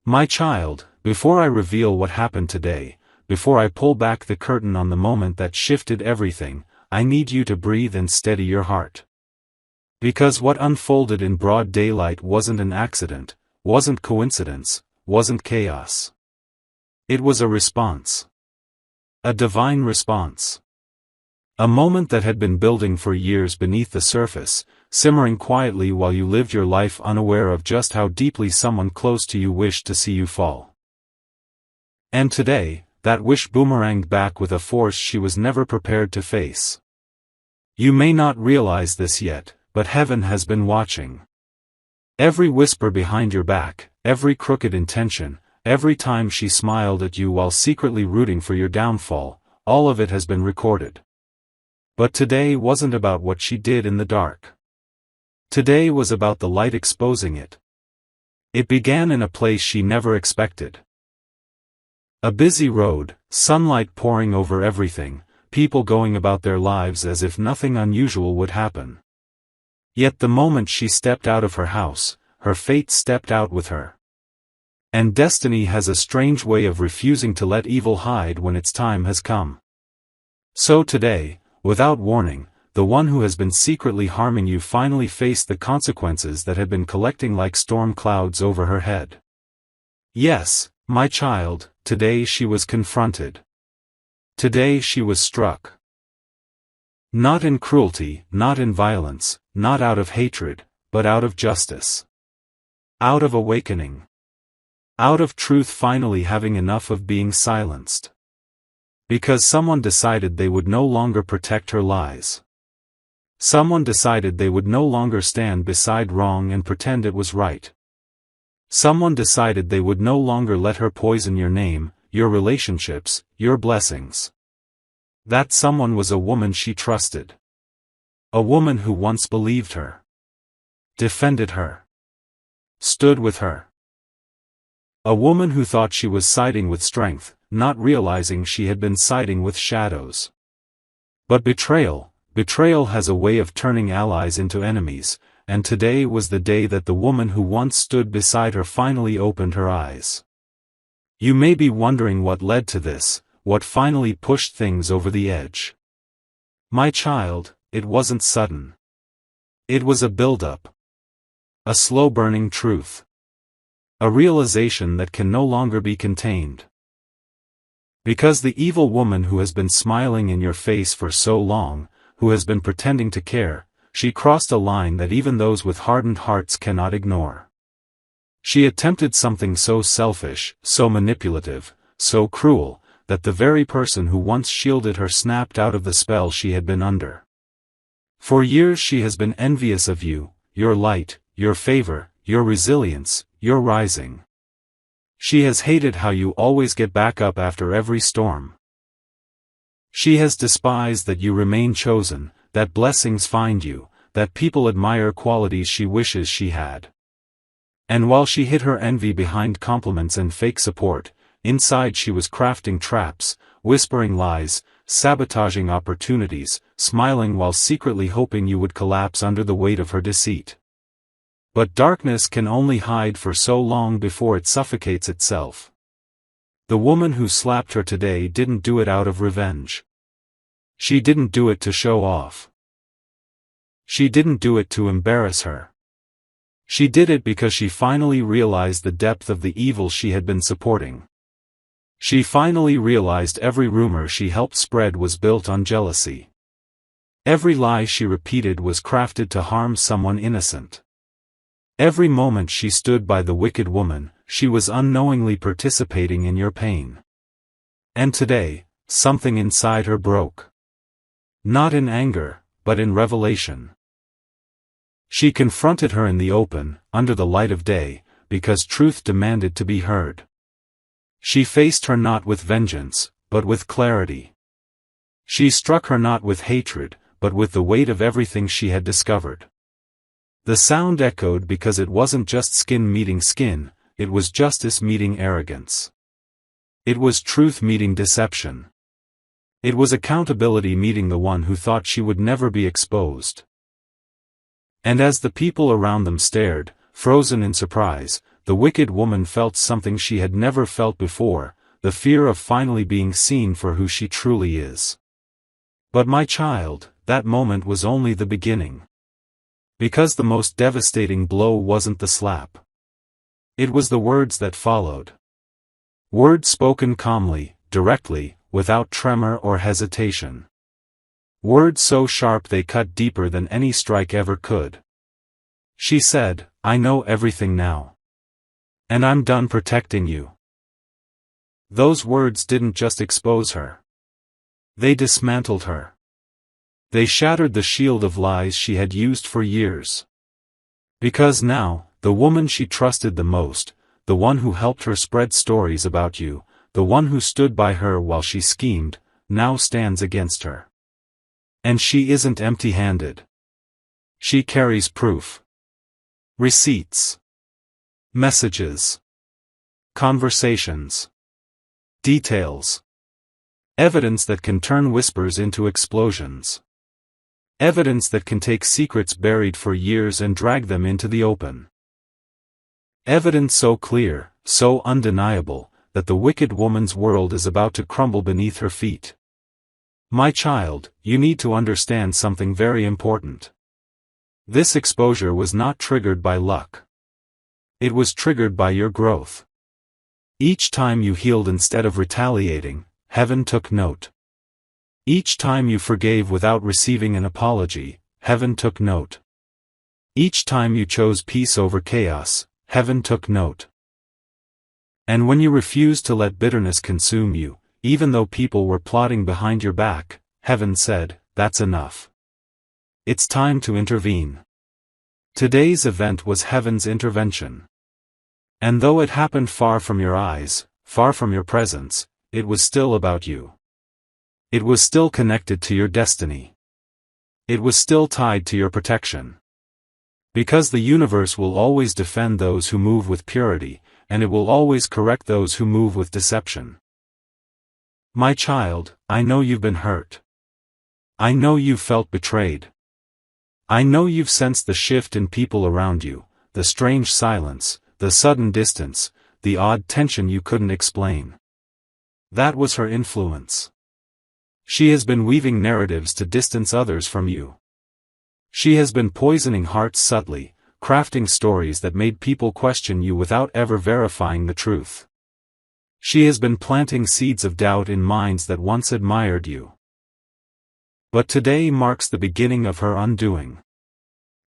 My child, before I reveal what happened today, before I pull back the curtain on the moment that shifted everything, I need you to breathe and steady your heart. Because what unfolded in broad daylight wasn't an accident, wasn't coincidence, wasn't chaos. It was a response. A divine response. A moment that had been building for years beneath the surface, simmering quietly while you lived your life unaware of just how deeply someone close to you wished to see you fall. And today, that wish boomeranged back with a force she was never prepared to face. You may not realize this yet, but heaven has been watching. Every whisper behind your back, every crooked intention, every time she smiled at you while secretly rooting for your downfall, all of it has been recorded. But today wasn't about what she did in the dark. Today was about the light exposing it. It began in a place she never expected. A busy road, sunlight pouring over everything, people going about their lives as if nothing unusual would happen. Yet the moment she stepped out of her house, her fate stepped out with her. And destiny has a strange way of refusing to let evil hide when its time has come. So today, without warning, the one who has been secretly harming you finally faced the consequences that had been collecting like storm clouds over her head. Yes, my child, today she was confronted. Today she was struck. Not in cruelty, not in violence, not out of hatred, but out of justice. Out of awakening. Out of truth finally having enough of being silenced. Because someone decided they would no longer protect her lies. Someone decided they would no longer stand beside wrong and pretend it was right. Someone decided they would no longer let her poison your name, your relationships, your blessings. That someone was a woman she trusted. A woman who once believed her. Defended her. Stood with her. A woman who thought she was siding with strength, not realizing she had been siding with shadows. But betrayal has a way of turning allies into enemies, and today was the day that the woman who once stood beside her finally opened her eyes. You may be wondering what led to this, what finally pushed things over the edge. My child, it wasn't sudden. It was a build-up. A slow-burning truth. A realization that can no longer be contained. Because the evil woman who has been smiling in your face for so long, who has been pretending to care, she crossed a line that even those with hardened hearts cannot ignore. She attempted something so selfish, so manipulative, so cruel, that the very person who once shielded her snapped out of the spell she had been under. For years she has been envious of you, your light, your favor, your resilience, your rising. She has hated how you always get back up after every storm. She has despised that you remain chosen, that blessings find you, that people admire qualities she wishes she had. And while she hid her envy behind compliments and fake support, inside she was crafting traps, whispering lies, sabotaging opportunities, smiling while secretly hoping you would collapse under the weight of her deceit. But darkness can only hide for so long before it suffocates itself. The woman who slapped her today didn't do it out of revenge. She didn't do it to show off. She didn't do it to embarrass her. She did it because she finally realized the depth of the evil she had been supporting. She finally realized every rumor she helped spread was built on jealousy. Every lie she repeated was crafted to harm someone innocent. Every moment she stood by the wicked woman, she was unknowingly participating in your pain. And today, something inside her broke. Not in anger, but in revelation. She confronted her in the open, under the light of day, because truth demanded to be heard. She faced her not with vengeance, but with clarity. She struck her not with hatred, but with the weight of everything she had discovered. The sound echoed because it wasn't just skin meeting skin, it was justice meeting arrogance. It was truth meeting deception. It was accountability meeting the one who thought she would never be exposed. And as the people around them stared, frozen in surprise, the wicked woman felt something she had never felt before, the fear of finally being seen for who she truly is. But my child, that moment was only the beginning. Because the most devastating blow wasn't the slap. It was the words that followed. Words spoken calmly, directly, without tremor or hesitation. Words so sharp they cut deeper than any strike ever could. She said, "I know everything now. And I'm done protecting you." Those words didn't just expose her. They dismantled her. They shattered the shield of lies she had used for years. Because now, the woman she trusted the most, the one who helped her spread stories about you, the one who stood by her while she schemed, now stands against her. And she isn't empty-handed. She carries proof. Receipts. Messages. Conversations. Details. Evidence that can turn whispers into explosions. Evidence that can take secrets buried for years and drag them into the open. Evidence so clear, so undeniable, that the wicked woman's world is about to crumble beneath her feet. My child, you need to understand something very important. This exposure was not triggered by luck. It was triggered by your growth. Each time you healed instead of retaliating, heaven took note. Each time you forgave without receiving an apology, heaven took note. Each time you chose peace over chaos, heaven took note. And when you refused to let bitterness consume you, even though people were plotting behind your back, heaven said, "That's enough. It's time to intervene." Today's event was heaven's intervention. And though it happened far from your eyes, far from your presence, it was still about you. It was still connected to your destiny. It was still tied to your protection. Because the universe will always defend those who move with purity, and it will always correct those who move with deception. My child, I know you've been hurt. I know you've felt betrayed. I know you've sensed the shift in people around you, the strange silence, the sudden distance, the odd tension you couldn't explain. That was her influence. She has been weaving narratives to distance others from you. She has been poisoning hearts subtly, crafting stories that made people question you without ever verifying the truth. She has been planting seeds of doubt in minds that once admired you. But today marks the beginning of her undoing.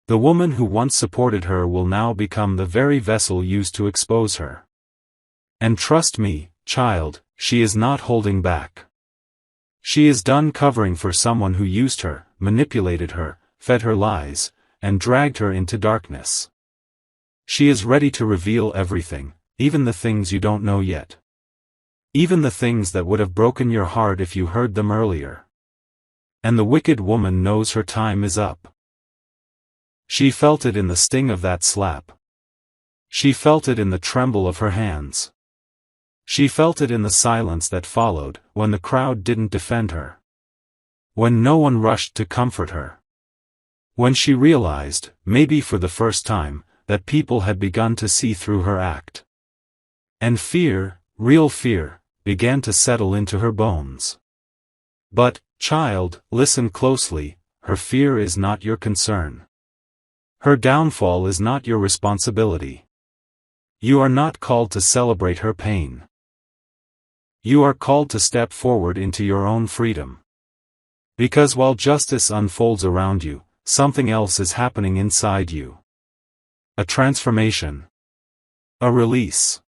The woman who once supported her will now become the very vessel used to expose her. And trust me, child, she is not holding back. She is done covering for someone who used her, manipulated her, fed her lies, and dragged her into darkness. She is ready to reveal everything, even the things you don't know yet. Even the things that would have broken your heart if you heard them earlier. And the wicked woman knows her time is up. She felt it in the sting of that slap. She felt it in the tremble of her hands. She felt it in the silence that followed, when the crowd didn't defend her. When no one rushed to comfort her. When she realized, maybe for the first time, that people had begun to see through her act. And fear, real fear, began to settle into her bones. But, child, listen closely, her fear is not your concern. Her downfall is not your responsibility. You are not called to celebrate her pain. You are called to step forward into your own freedom. Because while justice unfolds around you, something else is happening inside you. A transformation. A release.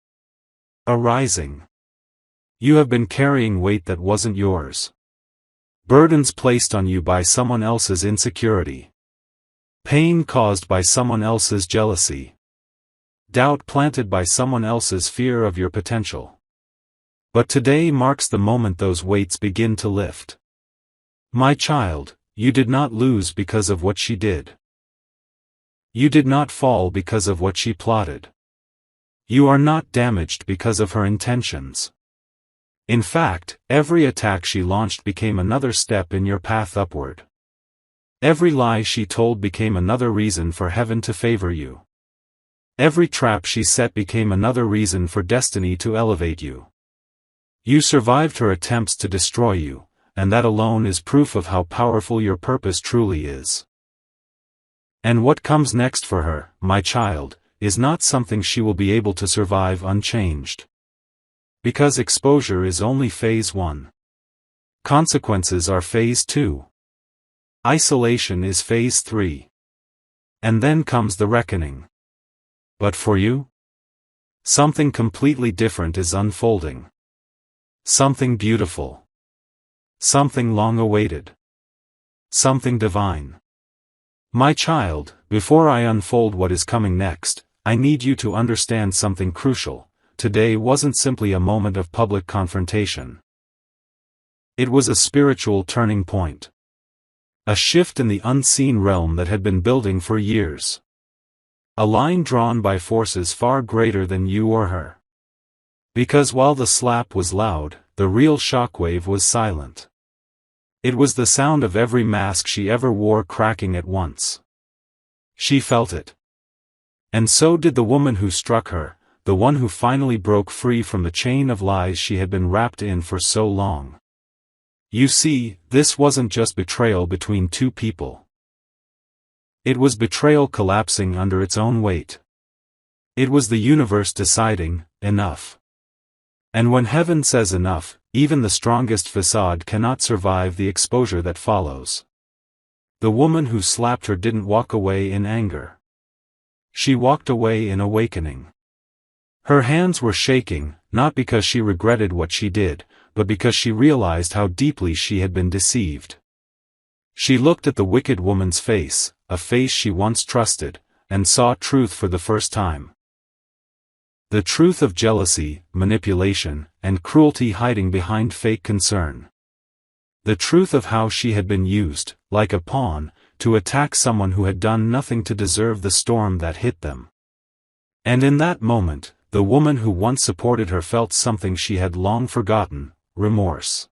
A rising. You have been carrying weight that wasn't yours. Burdens placed on you by someone else's insecurity. Pain caused by someone else's jealousy. Doubt planted by someone else's fear of your potential. But today marks the moment those weights begin to lift. My child, you did not lose because of what she did. You did not fall because of what she plotted. You are not damaged because of her intentions. In fact, every attack she launched became another step in your path upward. Every lie she told became another reason for heaven to favor you. Every trap she set became another reason for destiny to elevate you. You survived her attempts to destroy you, and that alone is proof of how powerful your purpose truly is. And what comes next for her, my child, is not something she will be able to survive unchanged. Because exposure is only phase 1. Consequences are phase 2. Isolation is phase 3. And then comes the reckoning. But for you? Something completely different is unfolding. Something beautiful. Something long awaited. Something divine. My child, before I unfold what is coming next, I need you to understand something crucial. Today wasn't simply a moment of public confrontation. It was a spiritual turning point. A shift in the unseen realm that had been building for years. A line drawn by forces far greater than you or her. Because while the slap was loud, the real shockwave was silent. It was the sound of every mask she ever wore cracking at once. She felt it. And so did the woman who struck her, the one who finally broke free from the chain of lies she had been wrapped in for so long. You see, this wasn't just betrayal between two people. It was betrayal collapsing under its own weight. It was the universe deciding, enough. And when heaven says enough, even the strongest facade cannot survive the exposure that follows. The woman who slapped her didn't walk away in anger. She walked away in awakening. Her hands were shaking, not because she regretted what she did, but because she realized how deeply she had been deceived. She looked at the wicked woman's face, a face she once trusted, and saw truth for the first time. The truth of jealousy, manipulation, and cruelty hiding behind fake concern. The truth of how she had been used, like a pawn, to attack someone who had done nothing to deserve the storm that hit them. And in that moment, the woman who once supported her felt something she had long forgotten: remorse.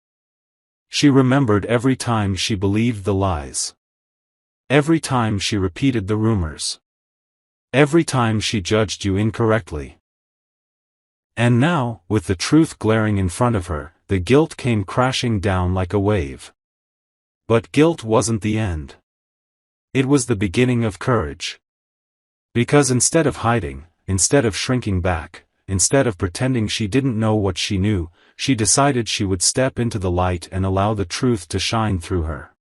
She remembered every time she believed the lies. Every time she repeated the rumors. Every time she judged you incorrectly. And now, with the truth glaring in front of her, the guilt came crashing down like a wave. But guilt wasn't the end. It was the beginning of courage. Because instead of hiding, instead of shrinking back, instead of pretending she didn't know what she knew, she decided she would step into the light and allow the truth to shine through her.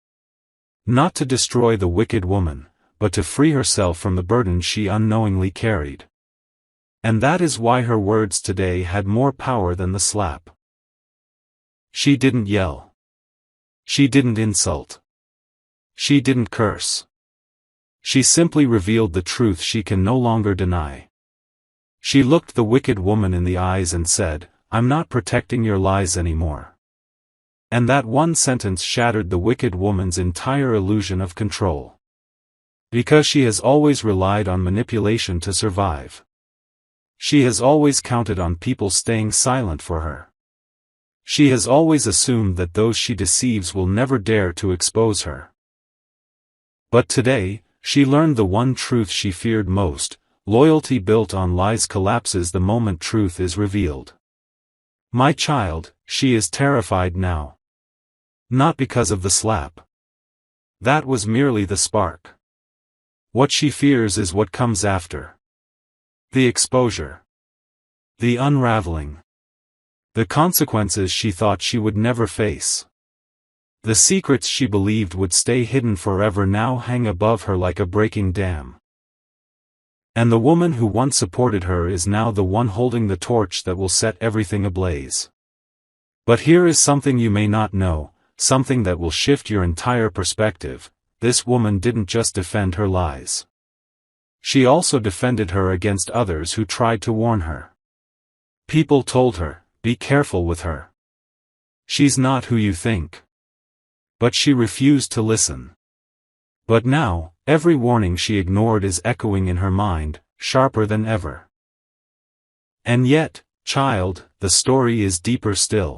Not to destroy the wicked woman, but to free herself from the burden she unknowingly carried. And that is why her words today had more power than the slap. She didn't yell. She didn't insult. She didn't curse. She simply revealed the truth she can no longer deny. She looked the wicked woman in the eyes and said, "I'm not protecting your lies anymore." And that one sentence shattered the wicked woman's entire illusion of control. Because she has always relied on manipulation to survive. She has always counted on people staying silent for her. She has always assumed that those she deceives will never dare to expose her. But today, she learned the one truth she feared most: loyalty built on lies collapses the moment truth is revealed. My child, she is terrified now. Not because of the slap. That was merely the spark. What she fears is what comes after. The exposure. The unraveling. The consequences she thought she would never face. The secrets she believed would stay hidden forever now hang above her like a breaking dam. And the woman who once supported her is now the one holding the torch that will set everything ablaze. But here is something you may not know, something that will shift your entire perspective: this woman didn't just defend her lies. She also defended her against others who tried to warn her. People told her, "Be careful with her. She's not who you think." But she refused to listen. But now, every warning she ignored is echoing in her mind, sharper than ever. And yet, child, the story is deeper still.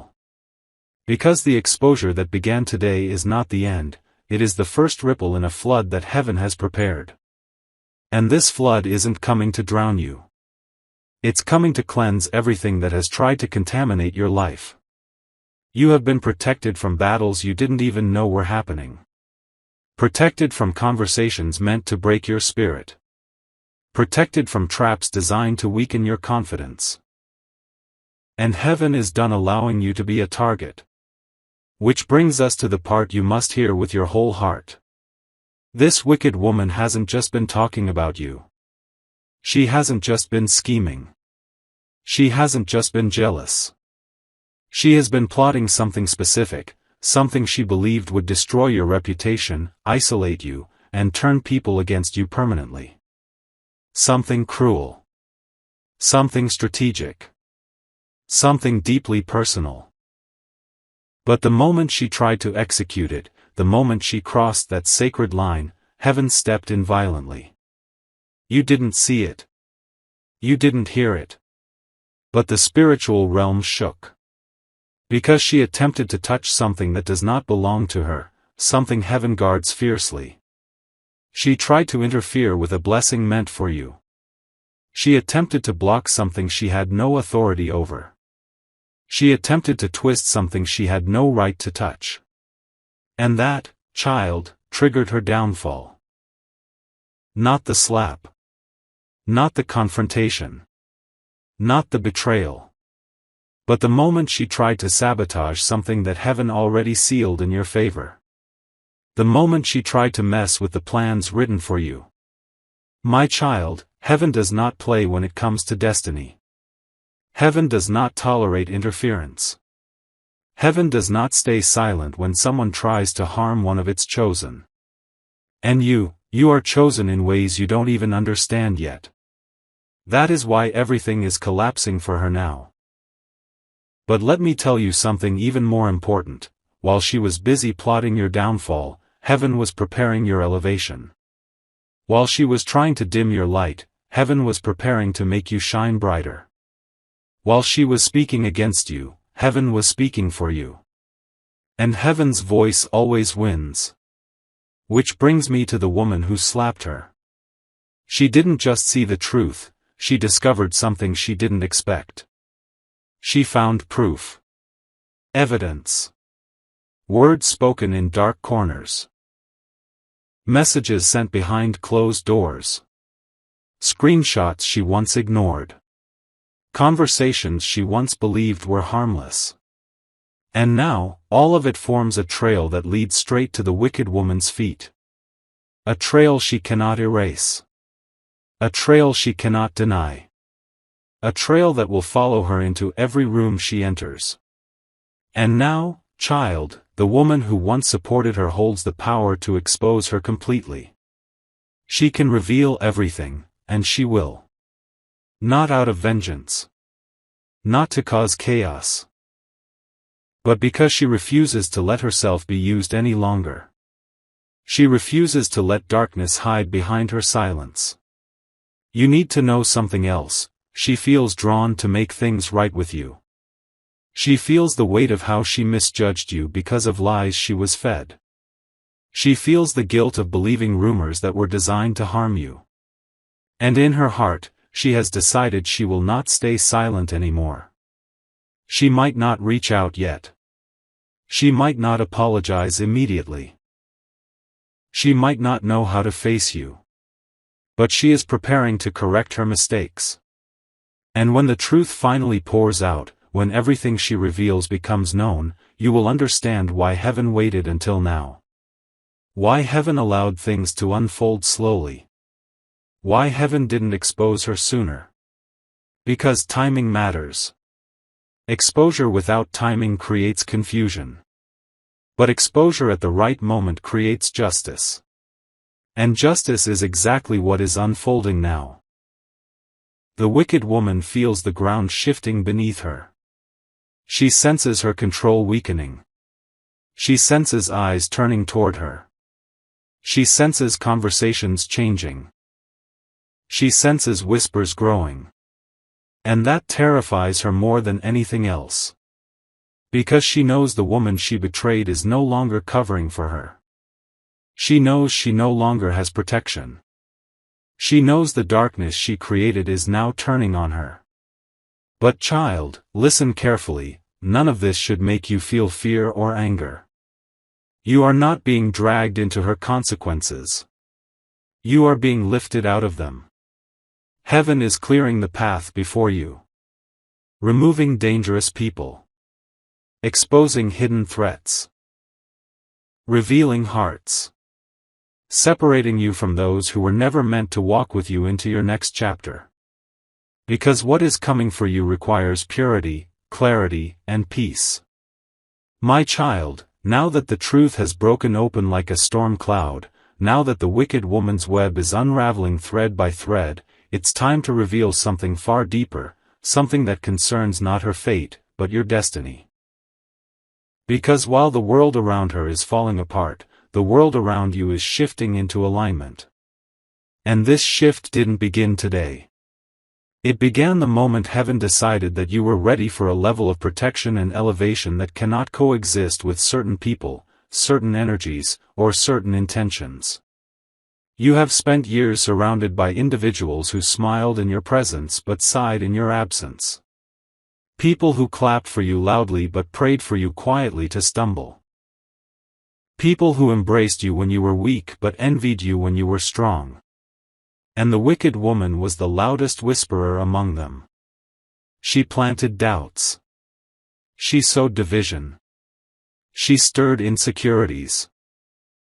Because the exposure that began today is not the end, it is the first ripple in a flood that heaven has prepared. And this flood isn't coming to drown you. It's coming to cleanse everything that has tried to contaminate your life. You have been protected from battles you didn't even know were happening. Protected from conversations meant to break your spirit. Protected from traps designed to weaken your confidence. And heaven is done allowing you to be a target. Which brings us to the part you must hear with your whole heart. This wicked woman hasn't just been talking about you. She hasn't just been scheming. She hasn't just been jealous. She has been plotting something specific, something she believed would destroy your reputation, isolate you, and turn people against you permanently. Something cruel. Something strategic. Something deeply personal. But the moment she tried to execute it, the moment she crossed that sacred line, heaven stepped in violently. You didn't see it. You didn't hear it. But the spiritual realm shook. Because she attempted to touch something that does not belong to her, something heaven guards fiercely. She tried to interfere with a blessing meant for you. She attempted to block something she had no authority over. She attempted to twist something she had no right to touch. And that, child, triggered her downfall. Not the slap. Not the confrontation. Not the betrayal. But the moment she tried to sabotage something that heaven already sealed in your favor. The moment she tried to mess with the plans written for you. My child, heaven does not play when it comes to destiny. Heaven does not tolerate interference. Heaven does not stay silent when someone tries to harm one of its chosen. And you are chosen in ways you don't even understand yet. That is why everything is collapsing for her now. But let me tell you something even more important. While she was busy plotting your downfall, heaven was preparing your elevation. While she was trying to dim your light, heaven was preparing to make you shine brighter. While she was speaking against you, heaven was speaking for you. And heaven's voice always wins. Which brings me to the woman who slapped her. She didn't just see the truth, she discovered something she didn't expect. She found proof. Evidence. Words spoken in dark corners. Messages sent behind closed doors. Screenshots she once ignored. Conversations she once believed were harmless. And now, all of it forms a trail that leads straight to the wicked woman's feet. A trail she cannot erase. A trail she cannot deny. A trail that will follow her into every room she enters. And now, child, the woman who once supported her holds the power to expose her completely. She can reveal everything, and she will. Not out of vengeance. Not to cause chaos. But because she refuses to let herself be used any longer. She refuses to let darkness hide behind her silence. You need to know something else. She feels drawn to make things right with you. She feels the weight of how she misjudged you because of lies she was fed. She feels the guilt of believing rumors that were designed to harm you. And in her heart, she has decided she will not stay silent anymore. She might not reach out yet. She might not apologize immediately. She might not know how to face you. But she is preparing to correct her mistakes. And when the truth finally pours out, when everything she reveals becomes known, you will understand why heaven waited until now. Why heaven allowed things to unfold slowly. Why heaven didn't expose her sooner. Because timing matters. Exposure without timing creates confusion. But exposure at the right moment creates justice. And justice is exactly what is unfolding now. The wicked woman feels the ground shifting beneath her. She senses her control weakening. She senses eyes turning toward her. She senses conversations changing. She senses whispers growing. And that terrifies her more than anything else. Because she knows the woman she betrayed is no longer covering for her. She knows she no longer has protection. She knows the darkness she created is now turning on her. But child, listen carefully, none of this should make you feel fear or anger. You are not being dragged into her consequences. You are being lifted out of them. Heaven is clearing the path before you. Removing dangerous people. Exposing hidden threats. Revealing hearts. Separating you from those who were never meant to walk with you into your next chapter. Because what is coming for you requires purity, clarity, and peace. My child, now that the truth has broken open like a storm cloud, now that the wicked woman's web is unraveling thread by thread, it's time to reveal something far deeper, something that concerns not her fate, but your destiny. Because while the world around her is falling apart, the world around you is shifting into alignment. And this shift didn't begin today. It began the moment heaven decided that you were ready for a level of protection and elevation that cannot coexist with certain people, certain energies, or certain intentions. You have spent years surrounded by individuals who smiled in your presence but sighed in your absence. People who clapped for you loudly but prayed for you quietly to stumble. People who embraced you when you were weak but envied you when you were strong. And the wicked woman was the loudest whisperer among them. She planted doubts. She sowed division. She stirred insecurities.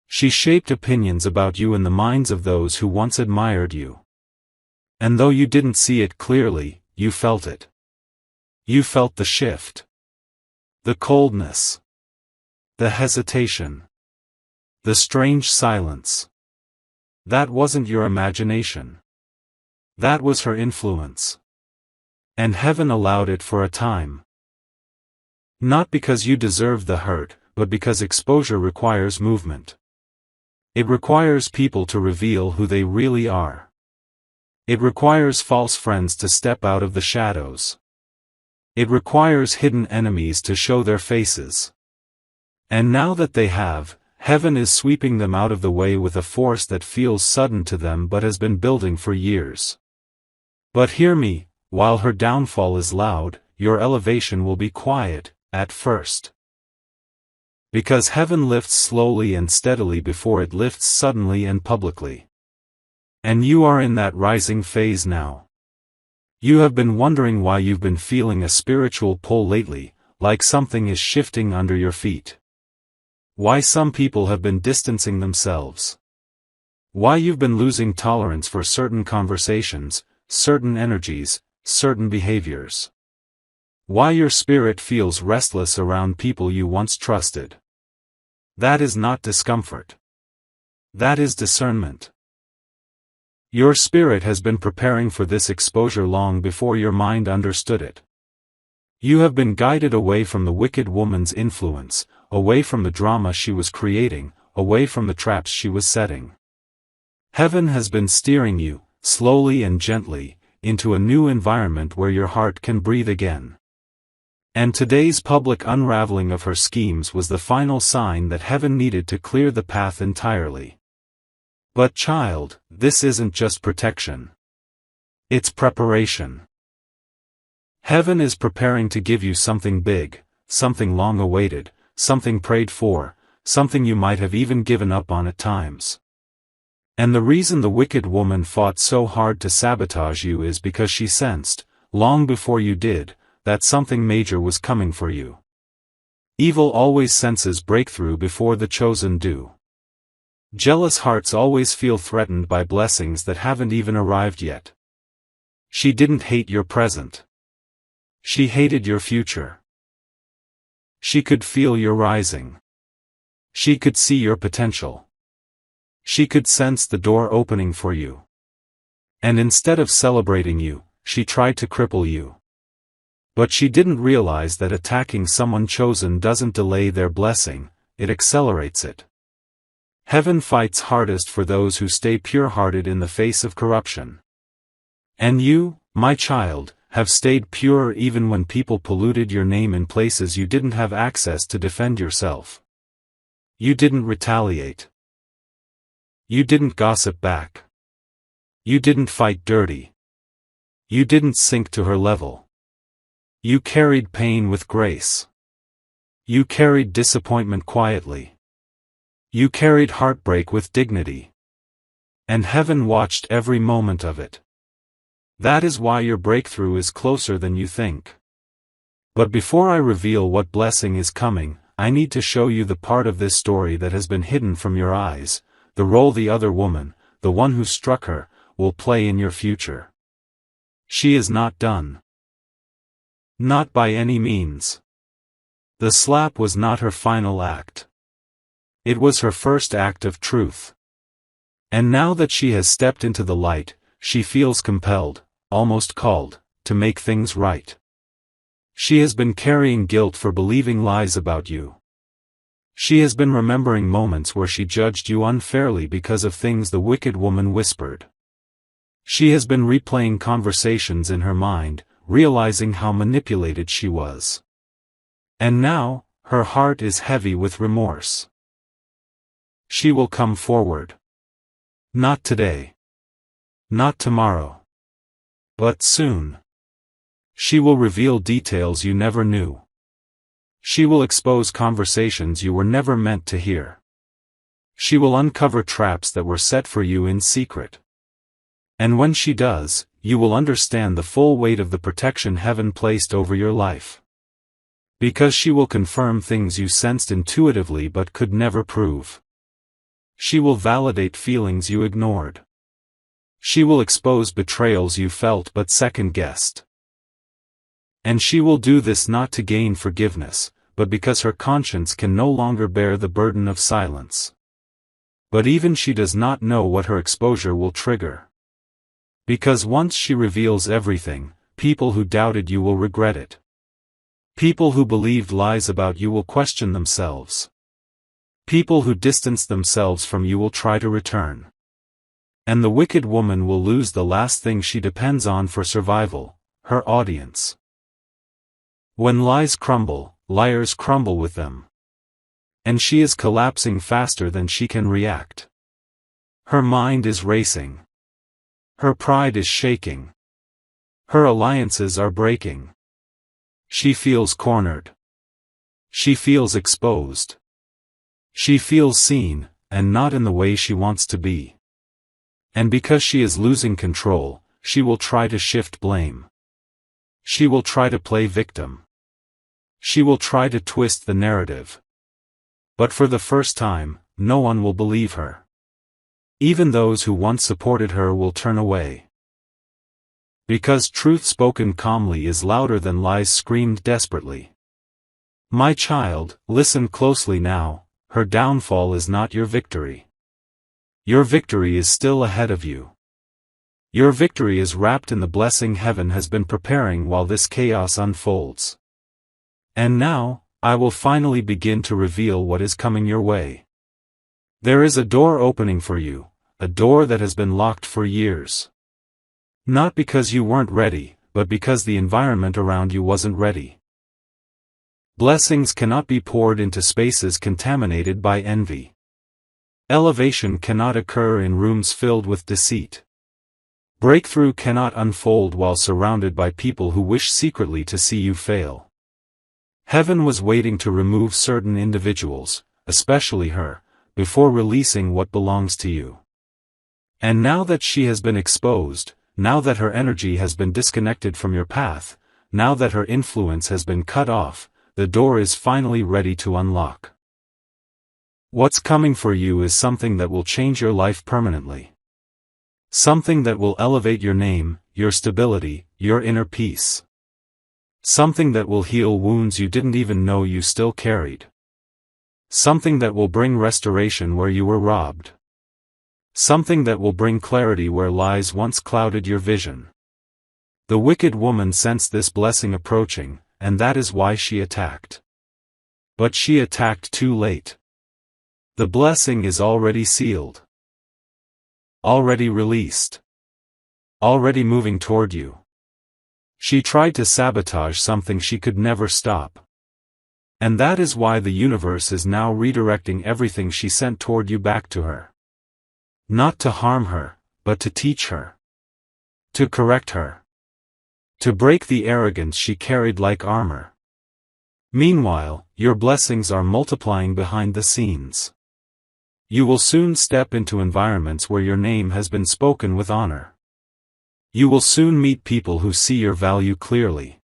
She shaped opinions about you in the minds of those who once admired you. And though you didn't see it clearly, you felt it. You felt the shift. The coldness. The hesitation. The strange silence. That wasn't your imagination. That was her influence. And heaven allowed it for a time. Not because you deserved the hurt, but because exposure requires movement. It requires people to reveal who they really are. It requires false friends to step out of the shadows. It requires hidden enemies to show their faces. And now that they have, heaven is sweeping them out of the way with a force that feels sudden to them but has been building for years. But hear me, while her downfall is loud, your elevation will be quiet, at first. Because heaven lifts slowly and steadily before it lifts suddenly and publicly. And you are in that rising phase now. You have been wondering why you've been feeling a spiritual pull lately, like something is shifting under your feet. Why some people have been distancing themselves. Why you've been losing tolerance for certain conversations, certain energies, certain behaviors. Why your spirit feels restless around people you once trusted. That is not discomfort. That is discernment. Your spirit has been preparing for this exposure long before your mind understood it. You have been guided away from the wicked woman's influence, away from the drama she was creating, away from the traps she was setting. Heaven has been steering you, slowly and gently, into a new environment where your heart can breathe again. And today's public unraveling of her schemes was the final sign that heaven needed to clear the path entirely. But child, this isn't just protection. It's preparation. Heaven is preparing to give you something big, something long awaited, something prayed for, something you might have even given up on at times. And the reason the wicked woman fought so hard to sabotage you is because she sensed, long before you did, that something major was coming for you. Evil always senses breakthrough before the chosen do. Jealous hearts always feel threatened by blessings that haven't even arrived yet. She didn't hate your present. She hated your future. She could feel your rising. She could see your potential. She could sense the door opening for you. And instead of celebrating you, she tried to cripple you. But she didn't realize that attacking someone chosen doesn't delay their blessing, it accelerates it. Heaven fights hardest for those who stay pure-hearted in the face of corruption. And you, my child, have stayed pure even when people polluted your name in places you didn't have access to defend yourself. You didn't retaliate. You didn't gossip back. You didn't fight dirty. You didn't sink to her level. You carried pain with grace. You carried disappointment quietly. You carried heartbreak with dignity. And heaven watched every moment of it. That is why your breakthrough is closer than you think. But before I reveal what blessing is coming, I need to show you the part of this story that has been hidden from your eyes, the role the other woman, the one who struck her, will play in your future. She is not done. Not by any means. The slap was not her final act. It was her first act of truth. And now that she has stepped into the light, she feels compelled, almost called, to make things right. She has been carrying guilt for believing lies about you. She has been remembering moments where she judged you unfairly because of things the wicked woman whispered. She has been replaying conversations in her mind, realizing how manipulated she was. And now, her heart is heavy with remorse. She will come forward. Not today. Not tomorrow. But soon. She will reveal details you never knew. She will expose conversations you were never meant to hear. She will uncover traps that were set for you in secret. And when she does, you will understand the full weight of the protection heaven placed over your life. Because she will confirm things you sensed intuitively but could never prove. She will validate feelings you ignored. She will expose betrayals you felt but second-guessed. And she will do this not to gain forgiveness, but because her conscience can no longer bear the burden of silence. But even she does not know what her exposure will trigger. Because once she reveals everything, people who doubted you will regret it. People who believed lies about you will question themselves. People who distanced themselves from you will try to return. And the wicked woman will lose the last thing she depends on for survival, her audience. When lies crumble, liars crumble with them. And she is collapsing faster than she can react. Her mind is racing. Her pride is shaking. Her alliances are breaking. She feels cornered. She feels exposed. She feels seen, and not in the way she wants to be. And because she is losing control, she will try to shift blame. She will try to play victim. She will try to twist the narrative. But for the first time, no one will believe her. Even those who once supported her will turn away. Because truth spoken calmly is louder than lies screamed desperately. My child, listen closely now, her downfall is not your victory. Your victory is still ahead of you. Your victory is wrapped in the blessing heaven has been preparing while this chaos unfolds. And now, I will finally begin to reveal what is coming your way. There is a door opening for you, a door that has been locked for years. Not because you weren't ready, but because the environment around you wasn't ready. Blessings cannot be poured into spaces contaminated by envy. Elevation cannot occur in rooms filled with deceit. Breakthrough cannot unfold while surrounded by people who wish secretly to see you fail. Heaven was waiting to remove certain individuals, especially her, before releasing what belongs to you. And now that she has been exposed, now that her energy has been disconnected from your path, now that her influence has been cut off, the door is finally ready to unlock. What's coming for you is something that will change your life permanently. Something that will elevate your name, your stability, your inner peace. Something that will heal wounds you didn't even know you still carried. Something that will bring restoration where you were robbed. Something that will bring clarity where lies once clouded your vision. The wicked woman sensed this blessing approaching, and that is why she attacked. But she attacked too late. The blessing is already sealed. Already released. Already moving toward you. She tried to sabotage something she could never stop. And that is why the universe is now redirecting everything she sent toward you back to her. Not to harm her, but to teach her. To correct her. To break the arrogance she carried like armor. Meanwhile, your blessings are multiplying behind the scenes. You will soon step into environments where your name has been spoken with honor. You will soon meet people who see your value clearly.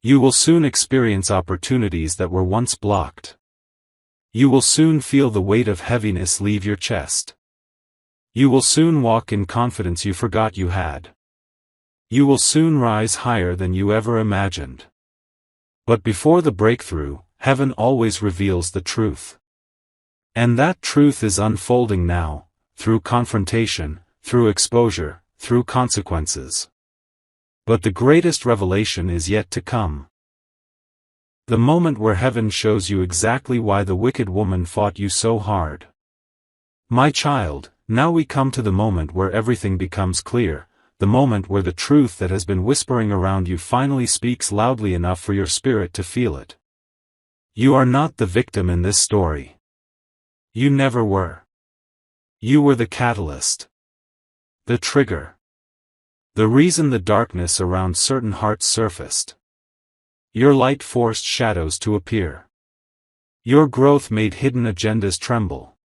You will soon experience opportunities that were once blocked. You will soon feel the weight of heaviness leave your chest. You will soon walk in confidence you forgot you had. You will soon rise higher than you ever imagined. But before the breakthrough, heaven always reveals the truth. And that truth is unfolding now, through confrontation, through exposure, through consequences. But the greatest revelation is yet to come. The moment where heaven shows you exactly why the wicked woman fought you so hard. My child, now we come to the moment where everything becomes clear, the moment where the truth that has been whispering around you finally speaks loudly enough for your spirit to feel it. You are not the victim in this story. You never were. You were the catalyst. The trigger. The reason the darkness around certain hearts surfaced. Your light forced shadows to appear. Your growth made hidden agendas tremble.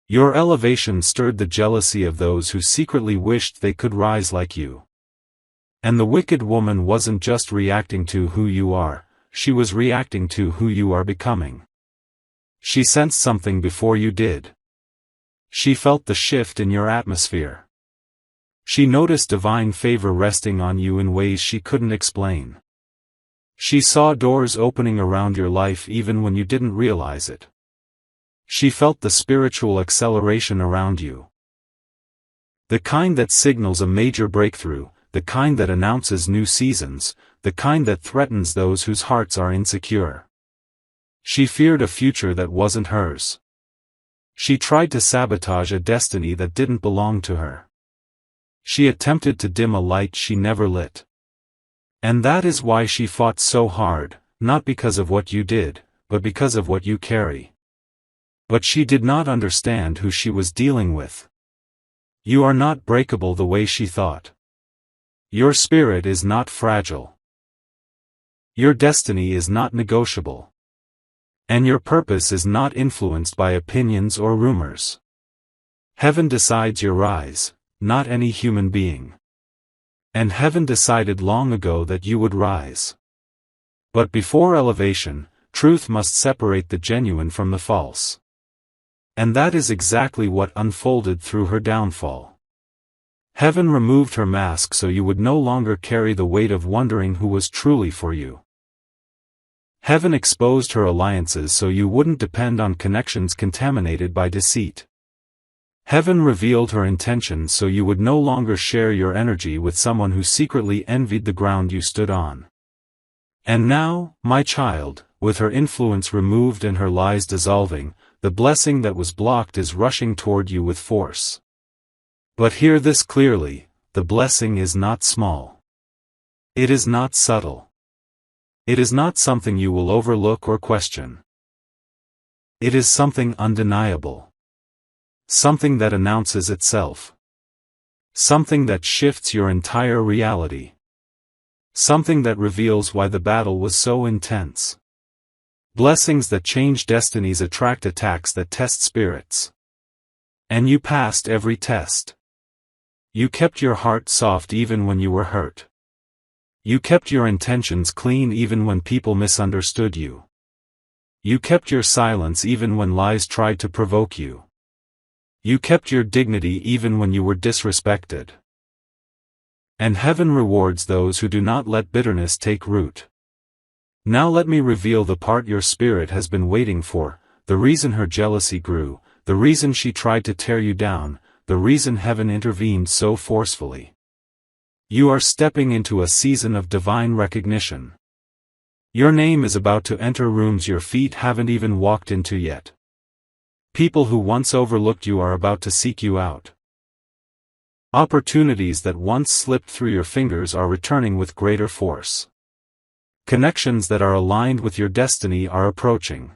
Your elevation stirred the jealousy of those who secretly wished they could rise like you. And the wicked woman wasn't just reacting to who you are, she was reacting to who you are becoming. She sensed something before you did. She felt the shift in your atmosphere. She noticed divine favor resting on you in ways she couldn't explain. She saw doors opening around your life even when you didn't realize it. She felt the spiritual acceleration around you. The kind that signals a major breakthrough, the kind that announces new seasons, the kind that threatens those whose hearts are insecure. She feared a future that wasn't hers. She tried to sabotage a destiny that didn't belong to her. She attempted to dim a light she never lit. And that is why she fought so hard, not because of what you did, but because of what you carry. But she did not understand who she was dealing with. You are not breakable the way she thought. Your spirit is not fragile. Your destiny is not negotiable. And your purpose is not influenced by opinions or rumors. Heaven decides your rise, not any human being. And heaven decided long ago that you would rise. But before elevation, truth must separate the genuine from the false. And that is exactly what unfolded through her downfall. Heaven removed her mask so you would no longer carry the weight of wondering who was truly for you. Heaven exposed her alliances so you wouldn't depend on connections contaminated by deceit. Heaven revealed her intentions so you would no longer share your energy with someone who secretly envied the ground you stood on. And now, my child, with her influence removed and her lies dissolving, the blessing that was blocked is rushing toward you with force. But hear this clearly, the blessing is not small. It is not subtle. It is not something you will overlook or question. It is something undeniable. Something that announces itself. Something that shifts your entire reality. Something that reveals why the battle was so intense. Blessings that change destinies attract attacks that test spirits. And you passed every test. You kept your heart soft even when you were hurt. You kept your intentions clean even when people misunderstood you. You kept your silence even when lies tried to provoke you. You kept your dignity even when you were disrespected. And heaven rewards those who do not let bitterness take root. Now let me reveal the part your spirit has been waiting for, the reason her jealousy grew, the reason she tried to tear you down, the reason heaven intervened so forcefully. You are stepping into a season of divine recognition. Your name is about to enter rooms your feet haven't even walked into yet. People who once overlooked you are about to seek you out. Opportunities that once slipped through your fingers are returning with greater force. Connections that are aligned with your destiny are approaching.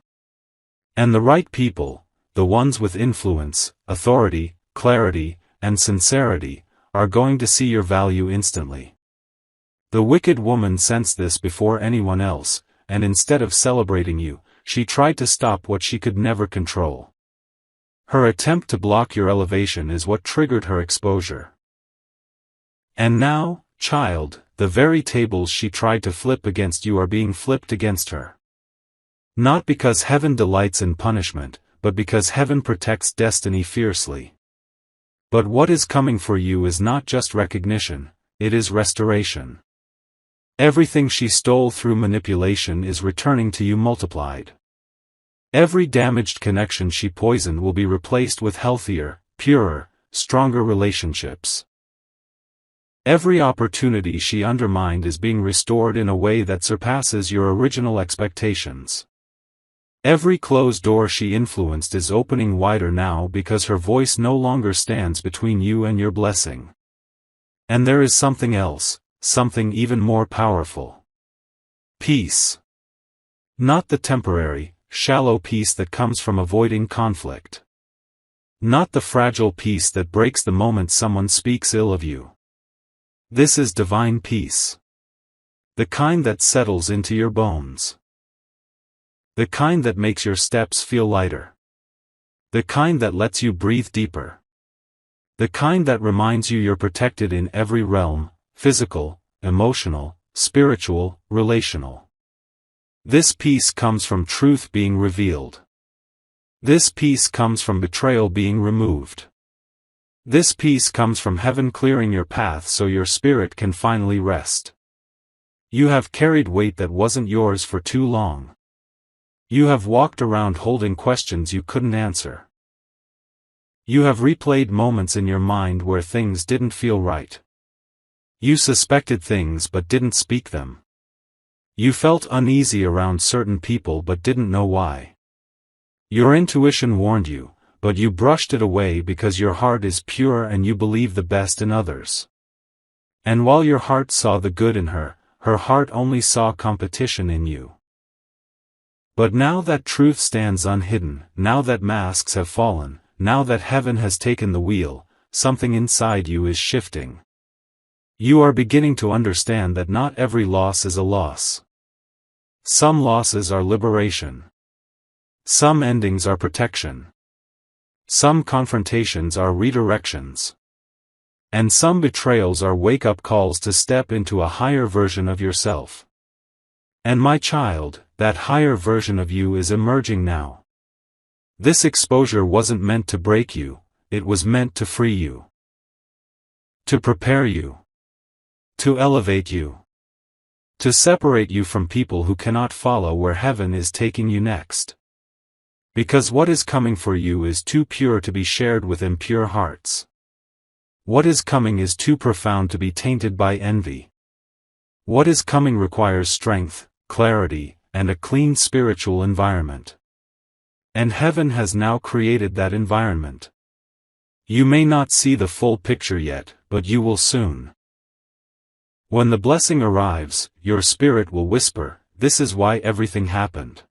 And the right people, the ones with influence, authority, clarity, and sincerity, are going to see your value instantly. The wicked woman sensed this before anyone else, and instead of celebrating you, she tried to stop what she could never control. Her attempt to block your elevation is what triggered her exposure. And now, child, the very tables she tried to flip against you are being flipped against her. Not because heaven delights in punishment, but because heaven protects destiny fiercely. But what is coming for you is not just recognition, it is restoration. Everything she stole through manipulation is returning to you multiplied. Every damaged connection she poisoned will be replaced with healthier, purer, stronger relationships. Every opportunity she undermined is being restored in a way that surpasses your original expectations. Every closed door she influenced is opening wider now because her voice no longer stands between you and your blessing. And there is something else, something even more powerful. Peace. Not the temporary, shallow peace that comes from avoiding conflict. Not the fragile peace that breaks the moment someone speaks ill of you. This is divine peace. The kind that settles into your bones. The kind that makes your steps feel lighter. The kind that lets you breathe deeper. The kind that reminds you you're protected in every realm, physical, emotional, spiritual, relational. This peace comes from truth being revealed. This peace comes from betrayal being removed. This peace comes from heaven clearing your path so your spirit can finally rest. You have carried weight that wasn't yours for too long. You have walked around holding questions you couldn't answer. You have replayed moments in your mind where things didn't feel right. You suspected things but didn't speak them. You felt uneasy around certain people but didn't know why. Your intuition warned you, but you brushed it away because your heart is pure and you believe the best in others. And while your heart saw the good in her, her heart only saw competition in you. But now that truth stands unhidden, now that masks have fallen, now that heaven has taken the wheel, something inside you is shifting. You are beginning to understand that not every loss is a loss. Some losses are liberation. Some endings are protection. Some confrontations are redirections. And some betrayals are wake-up calls to step into a higher version of yourself. And my child, that higher version of you is emerging now. This exposure wasn't meant to break you, it was meant to free you. To prepare you. To elevate you. To separate you from people who cannot follow where heaven is taking you next. Because what is coming for you is too pure to be shared with impure hearts. What is coming is too profound to be tainted by envy. What is coming requires strength, clarity, and a clean spiritual environment. And heaven has now created that environment. You may not see the full picture yet, but you will soon. When the blessing arrives, your spirit will whisper, "This is why everything happened."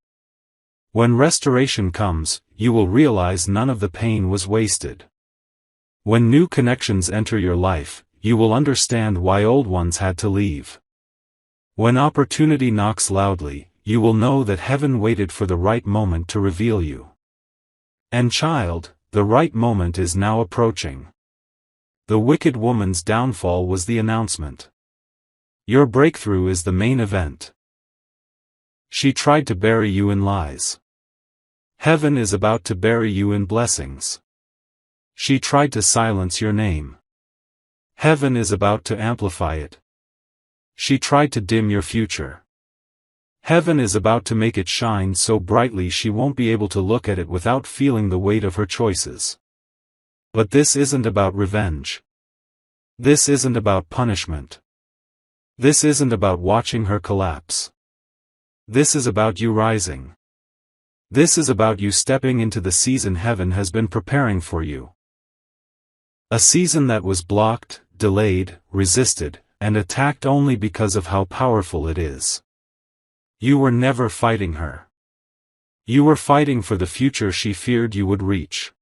When restoration comes, you will realize none of the pain was wasted. When new connections enter your life, you will understand why old ones had to leave. When opportunity knocks loudly, you will know that heaven waited for the right moment to reveal you. And child, the right moment is now approaching. The wicked woman's downfall was the announcement. Your breakthrough is the main event. She tried to bury you in lies. Heaven is about to bury you in blessings. She tried to silence your name. Heaven is about to amplify it. She tried to dim your future. Heaven is about to make it shine so brightly she won't be able to look at it without feeling the weight of her choices. But this isn't about revenge. This isn't about punishment. This isn't about watching her collapse. This is about you rising. This is about you stepping into the season heaven has been preparing for you. A season that was blocked, delayed, resisted, and attacked only because of how powerful it is. You were never fighting her. You were fighting for the future she feared you would reach.